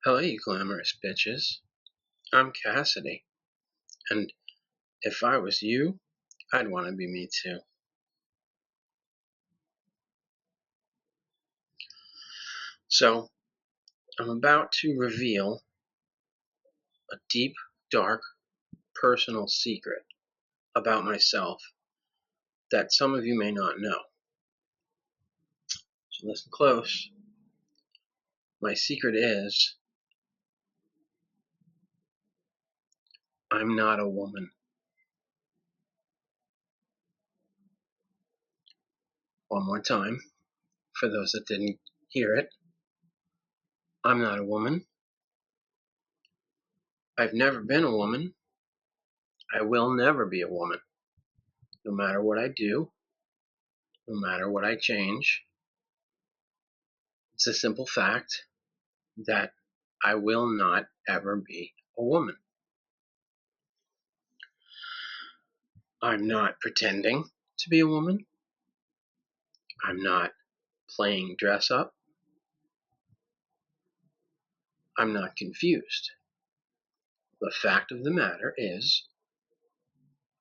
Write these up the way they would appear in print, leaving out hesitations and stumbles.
Hello, you glamorous bitches. I'm Cassidy, and if I was you, I'd want to be me too. So, I'm about to reveal a deep, dark, personal secret about myself that some of you may not know. So, listen close. My secret is I'm not a woman. One more time, for those that didn't hear it. I'm not a woman. I've never been a woman. I will never be a woman. No matter what I do, no matter what I change, it's a simple fact that I will not ever be a woman. I'm not pretending to be a woman. I'm not playing dress up. I'm not confused. The fact of the matter is,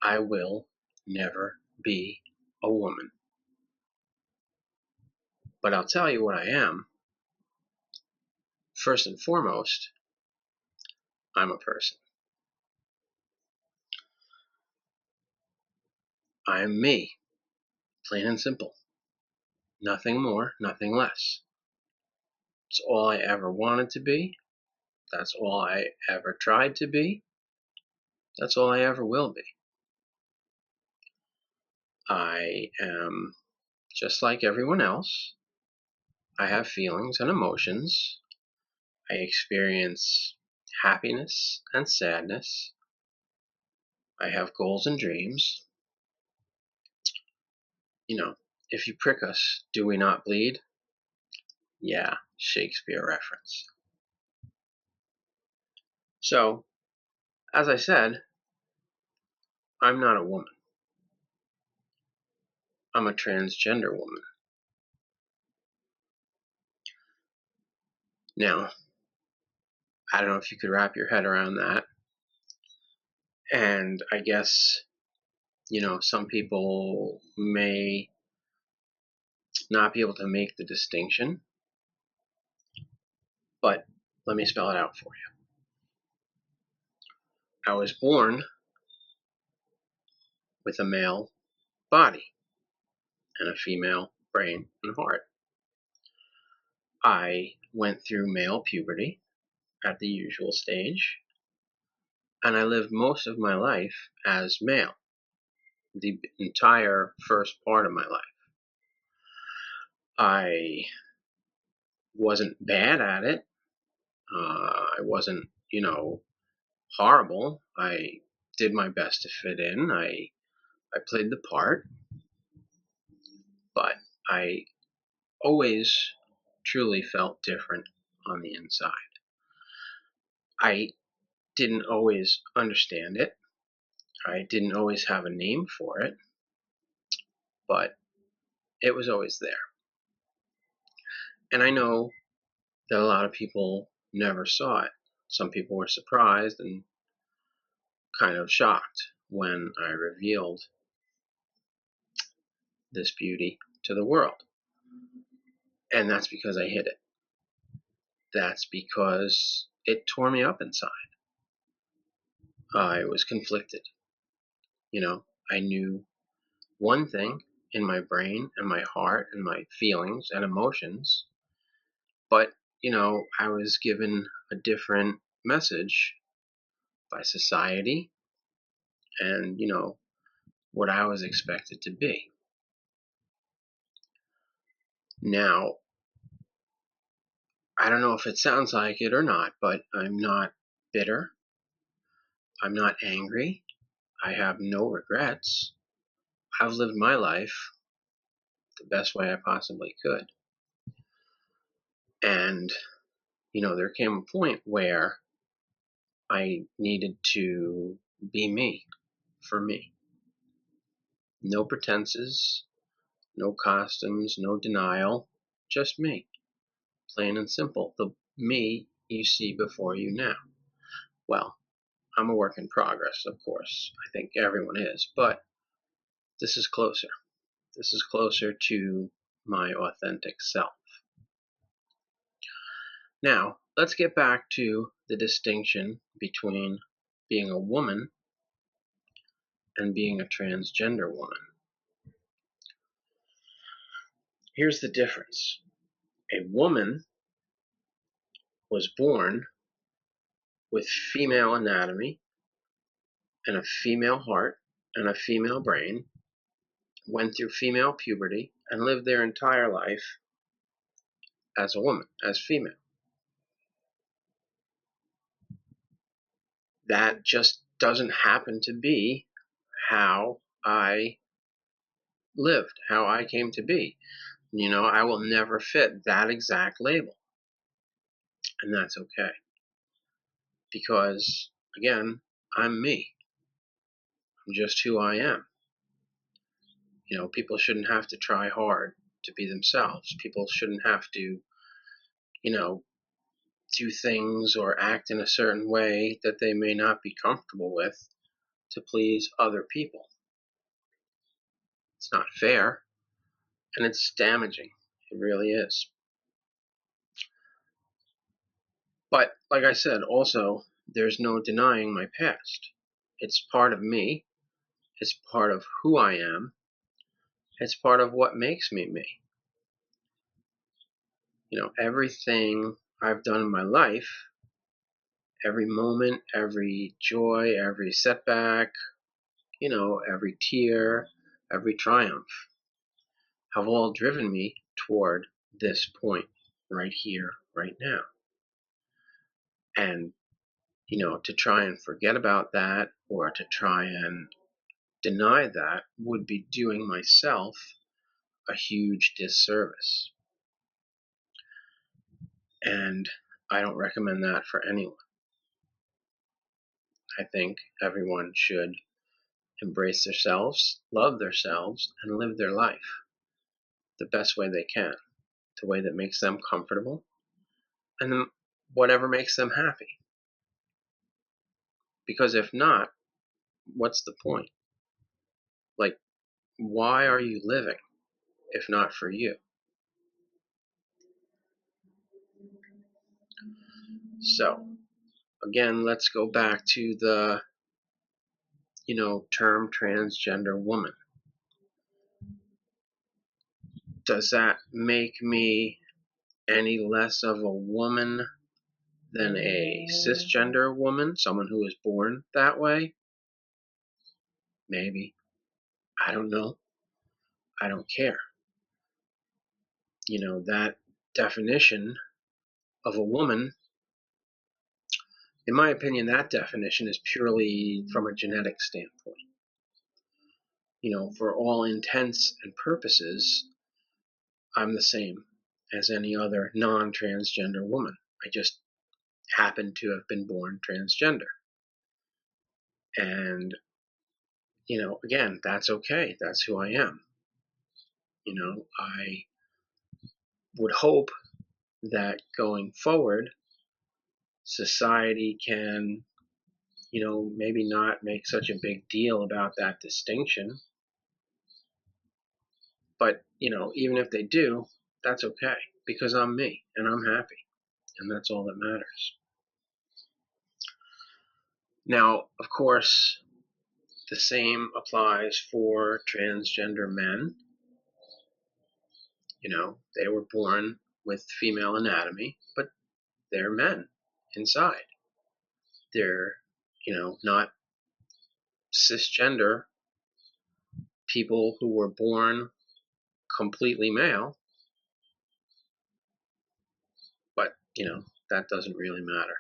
I will never be a woman. But I'll tell you what I am. First and foremost, I'm a person. I am me, plain and simple. Nothing more, nothing less. It's all I ever wanted to be. That's all I ever tried to be. That's all I ever will be. I am just like everyone else. I have feelings and emotions. I experience happiness and sadness. I have goals and dreams. You know, if you prick us, do we not bleed? Yeah, Shakespeare reference. So, as I said, I'm not a woman. I'm a transgender woman. Now, I don't know if you could wrap your head around that. And I guess, some people may not be able to make the distinction, but let me spell it out for you. I was born with a male body and a female brain and heart. I went through male puberty at the usual stage, and I lived most of my life as male, the entire first part of my life. I wasn't bad at it. I wasn't, horrible. I did my best to fit in. I played the part, but I always truly felt different on the inside. I didn't always understand it. I didn't always have a name for it, but it was always there. And I know that a lot of people never saw it. Some people were surprised and kind of shocked when I revealed this beauty to the world. And that's because I hid it. That's because it tore me up inside. I was conflicted. I knew one thing in my brain and my heart and my feelings and emotions, but, I was given a different message by society and, what I was expected to be. Now, I don't know if it sounds like it or not, but I'm not bitter. I'm not angry. I have no regrets. I've lived my life the best way I possibly could. And, there came a point where I needed to be me, for me. No pretenses, no costumes, no denial, just me. Plain and simple. The me you see before you now. Well, I'm a work in progress, of course. I think everyone is, but this is closer. This is closer to my authentic self. Now, let's get back to the distinction between being a woman and being a transgender woman. Here's the difference. A woman was born with female anatomy and a female heart and a female brain, went through female puberty, and lived their entire life as a woman, as female. That just doesn't happen to be how I lived, how I came to be. I will never fit that exact label. And that's okay. Because, again, I'm me. I'm just who I am. People shouldn't have to try hard to be themselves. People shouldn't have to, do things or act in a certain way that they may not be comfortable with to please other people. It's not fair, and it's damaging. It really is. But, like I said, also, there's no denying my past. It's part of me. It's part of who I am. It's part of what makes me me. Everything I've done in my life, every moment, every joy, every setback, every tear, every triumph, have all driven me toward this point right here, right now. And, to try and forget about that or to try and deny that would be doing myself a huge disservice. And I don't recommend that for anyone. I think everyone should embrace themselves, love themselves, and live their life the best way they can, the way that makes them comfortable, and then whatever makes them happy. Because if not, what's the point? Like, why are you living if not for you? So, again, let's go back to the, term transgender woman. Does that make me any less of a woman than a cisgender woman, someone who was born that way? Maybe. I don't know. I don't care. That definition of a woman, in my opinion, that definition is purely from a genetic standpoint. For all intents and purposes, I'm the same as any other non-transgender woman. I just happen to have been born transgender. And, again, that's okay. That's who I am. I would hope that going forward, society can, maybe not make such a big deal about that distinction. But, even if they do, that's okay, because I'm me and I'm happy, and that's all that matters. Now, of course, the same applies for transgender men. They were born with female anatomy, but they're men inside. They're, not cisgender people who were born completely male, but, that doesn't really matter.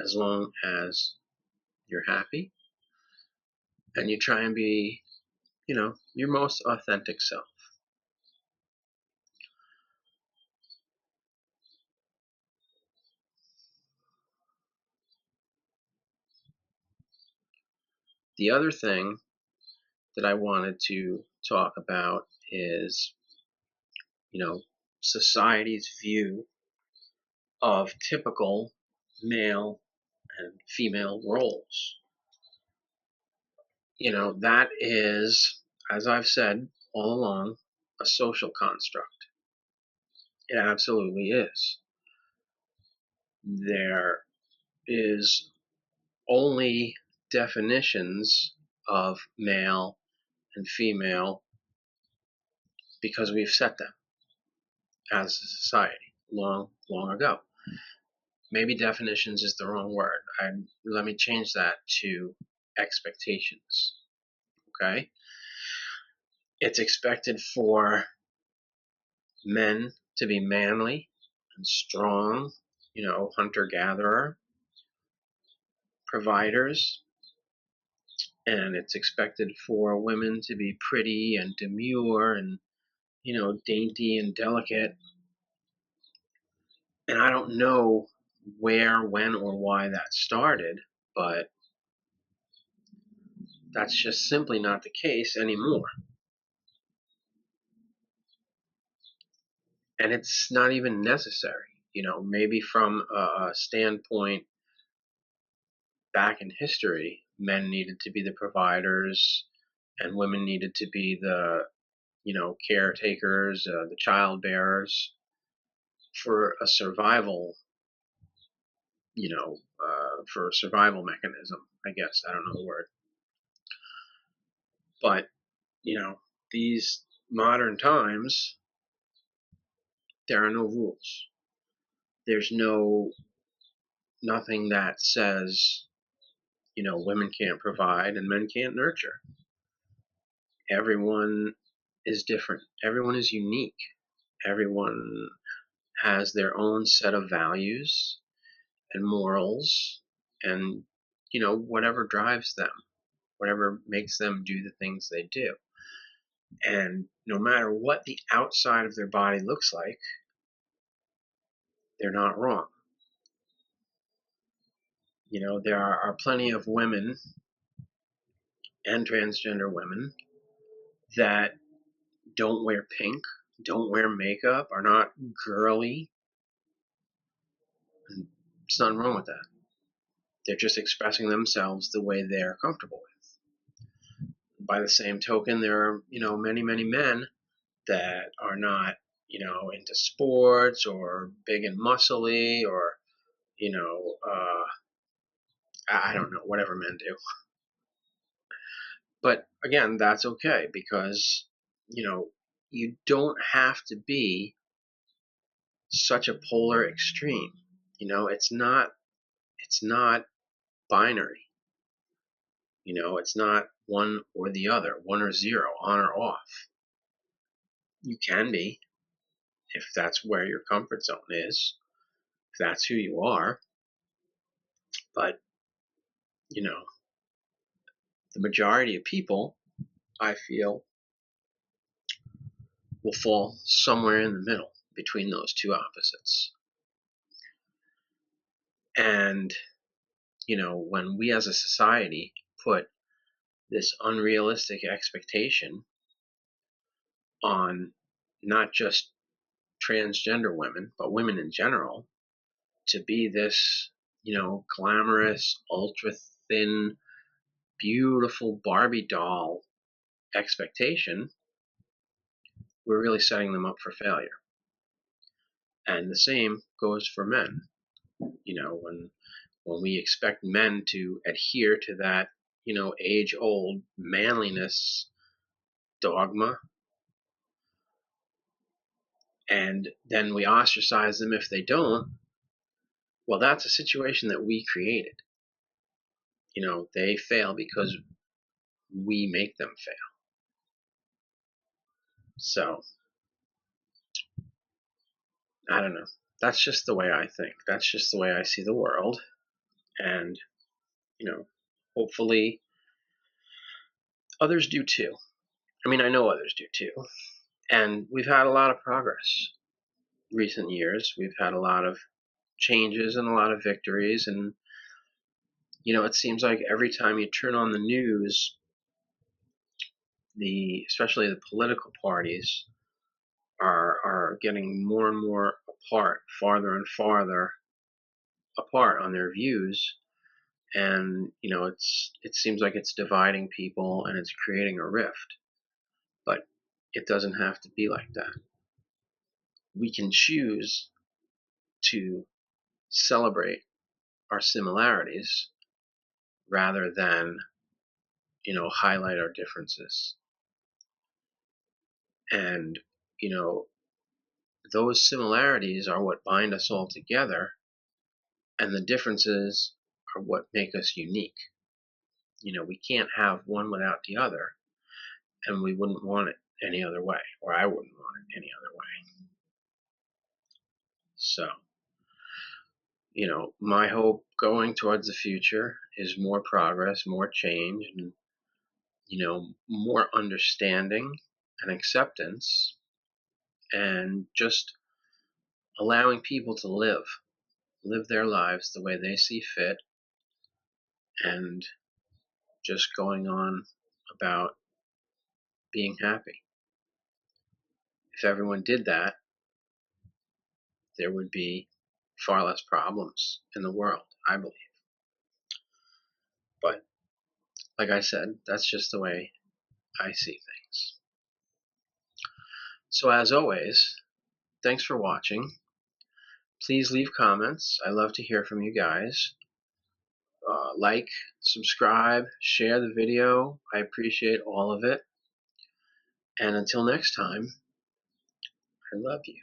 As long as you're happy and you try and be, your most authentic self. The other thing that I wanted to talk about is, society's view of typical male and female roles. That is, as I've said all along, a social construct. It absolutely is. There is only definitions of male and female because we've set them as a society long, long ago. Maybe definitions is the wrong word. Let me change that to expectations. Okay? It's expected for men to be manly and strong, hunter-gatherer, providers, and it's expected for women to be pretty and demure and, dainty and delicate. And I don't know where, when, or why that started, but that's just simply not the case anymore. And it's not even necessary. Maybe from a standpoint back in history, men needed to be the providers and women needed to be the, caretakers, the child bearers for a survival, for a survival mechanism, I guess. I don't know the word. But, these modern times, there are no rules. There's nothing that says, women can't provide and men can't nurture. Everyone is different. Everyone is unique. Everyone has their own set of values and morals and, whatever drives them, whatever makes them do the things they do. And no matter what the outside of their body looks like, they're not wrong. There are plenty of women and transgender women that don't wear pink, don't wear makeup, are not girly. And there's nothing wrong with that. They're just expressing themselves the way they're comfortable with. By the same token, there are, many, many men that are not, into sports or big and muscly or, I don't know, whatever men do. But again, that's okay because, you don't have to be such a polar extreme. It's not binary. It's not one or the other, one or zero, on or off. You can be if that's where your comfort zone is, if that's who you are. But, the majority of people, I feel, will fall somewhere in the middle between those two opposites. And, when we as a society put this unrealistic expectation on not just transgender women, but women in general, to be this, glamorous, ultra thin, beautiful Barbie doll expectation, we're really setting them up for failure. And the same goes for men. When we expect men to adhere to that, age-old manliness dogma, and then we ostracize them if they don't, well, that's a situation that we created. They fail because we make them fail. So, I don't know. That's just the way I think. That's just the way I see the world. And, hopefully others do too. I mean, I know others do too. And we've had a lot of progress recent years. We've had a lot of changes and a lot of victories. And, it seems like every time you turn on the news, especially the political parties are getting more and more apart, farther and farther apart on their views. And it seems like it's dividing people and it's creating a rift. But it doesn't have to be like that. We can choose to celebrate our similarities rather than highlight our differences. And you know those similarities are what bind us all together, and the differences are what make us unique. We can't have one without the other, and we wouldn't want it any other way, or I wouldn't want it any other way. So, my hope going towards the future is more progress, more change, and, more understanding and acceptance, and just allowing people to live their lives the way they see fit, and just going on about being happy. If everyone did that, there would be far less problems in the world, I believe. But like I said, that's just the way I see things. So as always, thanks for watching. Please leave comments. I love to hear from you guys. Like, subscribe, share the video. I appreciate all of it. And until next time, I love you.